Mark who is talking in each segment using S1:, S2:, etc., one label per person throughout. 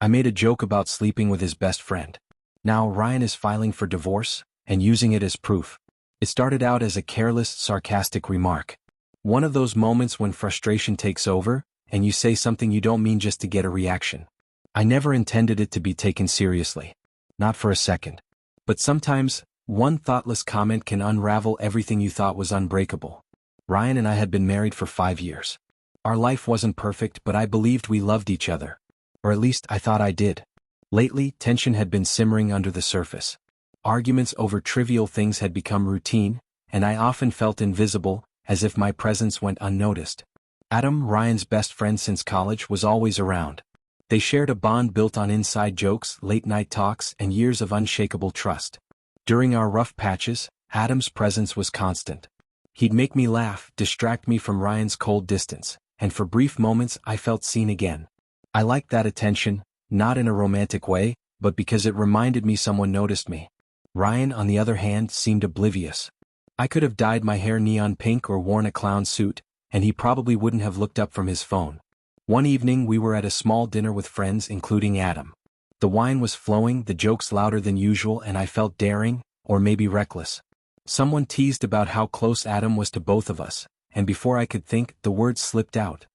S1: I made a joke about sleeping with his best friend. Now Ryan is filing for divorce, and using it as proof. It started out as a careless, sarcastic remark. One of those moments when frustration takes over, and you say something you don't mean just to get a reaction. I never intended it to be taken seriously. Not for a second. But sometimes, one thoughtless comment can unravel everything you thought was unbreakable. Ryan and I had been married for 5 years. Our life wasn't perfect, but I believed we loved each other. Or at least I thought I did. Lately, tension had been simmering under the surface. Arguments over trivial things had become routine, and I often felt invisible, as if my presence went unnoticed. Adam, Ryan's best friend since college, was always around. They shared a bond built on inside jokes, late-night talks, and years of unshakable trust. During our rough patches, Adam's presence was constant. He'd make me laugh, distract me from Ryan's cold distance, and for brief moments I felt seen again. I liked that attention, not in a romantic way, but because it reminded me someone noticed me. Ryan, on the other hand, seemed oblivious. I could have dyed my hair neon pink or worn a clown suit, and he probably wouldn't have looked up from his phone. One evening we were at a small dinner with friends including Adam. The wine was flowing, the jokes louder than usual, and I felt daring, or maybe reckless. Someone teased about how close Adam was to both of us, and before I could think, the words slipped out.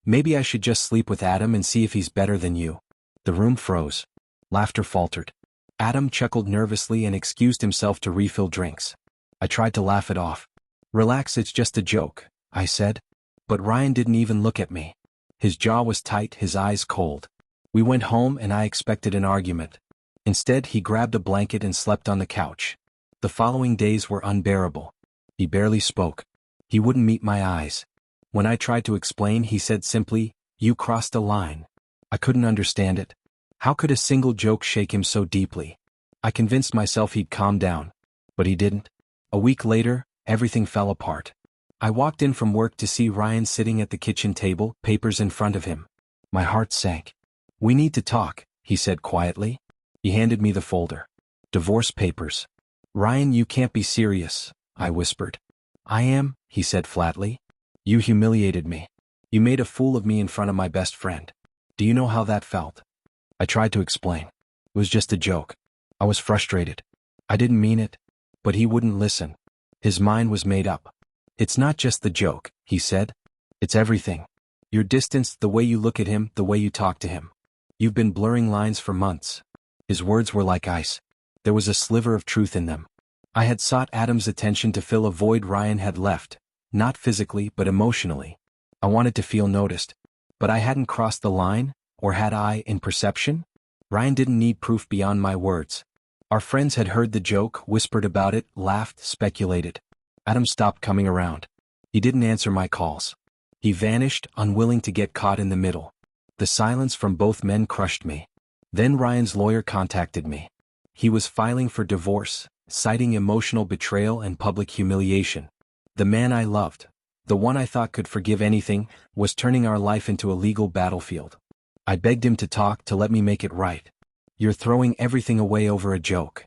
S1: Maybe I should just sleep with Adam and see if he's better than you. The room froze. Laughter faltered. Adam chuckled nervously and excused himself to refill drinks. I tried to laugh it off. Relax, it's just a joke, I said. But Ryan didn't even look at me. His jaw was tight, his eyes cold. We went home and I expected an argument. Instead, he grabbed a blanket and slept on the couch. The following days were unbearable. He barely spoke. He wouldn't meet my eyes. When I tried to explain, he said simply, "You crossed a line." I couldn't understand it. How could a single joke shake him so deeply? I convinced myself he'd calm down. But he didn't. A week later, everything fell apart. I walked in from work to see Ryan sitting at the kitchen table, papers in front of him. My heart sank. "We need to talk," he said quietly. He handed me the folder. Divorce papers. "Ryan, you can't be serious," I whispered. "I am," he said flatly. "You humiliated me. You made a fool of me in front of my best friend. Do you know how that felt?" I tried to explain. It was just a joke. I was frustrated. I didn't mean it. But he wouldn't listen. His mind was made up. "It's not just the joke," he said. "It's everything. Your distance, the way you look at him, the way you talk to him. You've been blurring lines for months." His words were like ice. There was a sliver of truth in them. I had sought Adam's attention to fill a void Ryan had left, not physically but emotionally. I wanted to feel noticed. But I hadn't crossed the line, or had I, in perception? Ryan didn't need proof beyond my words. Our friends had heard the joke, whispered about it, laughed, speculated. Adam stopped coming around. He didn't answer my calls. He vanished, unwilling to get caught in the middle. The silence from both men crushed me. Then Ryan's lawyer contacted me. He was filing for divorce, citing emotional betrayal and public humiliation. The man I loved, the one I thought could forgive anything, was turning our life into a legal battlefield. I begged him to talk, to let me make it right. "You're throwing everything away over a joke,"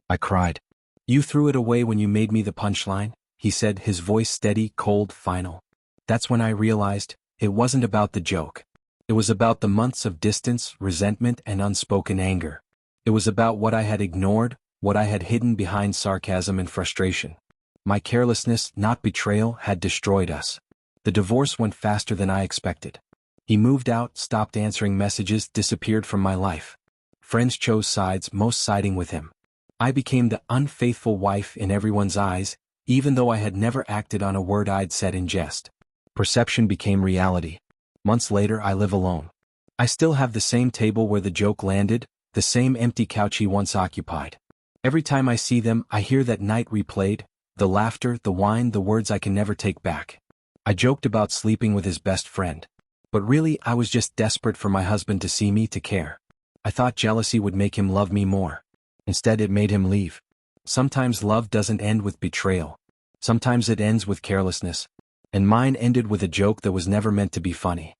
S1: I cried. "You threw it away when you made me the punchline," he said, his voice steady, cold, final. That's when I realized, it wasn't about the joke. It was about the months of distance, resentment, and unspoken anger. It was about what I had ignored, what I had hidden behind sarcasm and frustration. My carelessness, not betrayal, had destroyed us. The divorce went faster than I expected. He moved out, stopped answering messages, disappeared from my life. Friends chose sides, most siding with him. I became the unfaithful wife in everyone's eyes, even though I had never acted on a word I'd said in jest. Perception became reality. Months later, I live alone. I still have the same table where the joke landed, the same empty couch he once occupied. Every time I see them, I hear that night replayed, the laughter, the wine, the words I can never take back. I joked about sleeping with his best friend. But really, I was just desperate for my husband to see me, to care. I thought jealousy would make him love me more. Instead, it made him leave. Sometimes love doesn't end with betrayal. Sometimes it ends with carelessness. And mine ended with a joke that was never meant to be funny.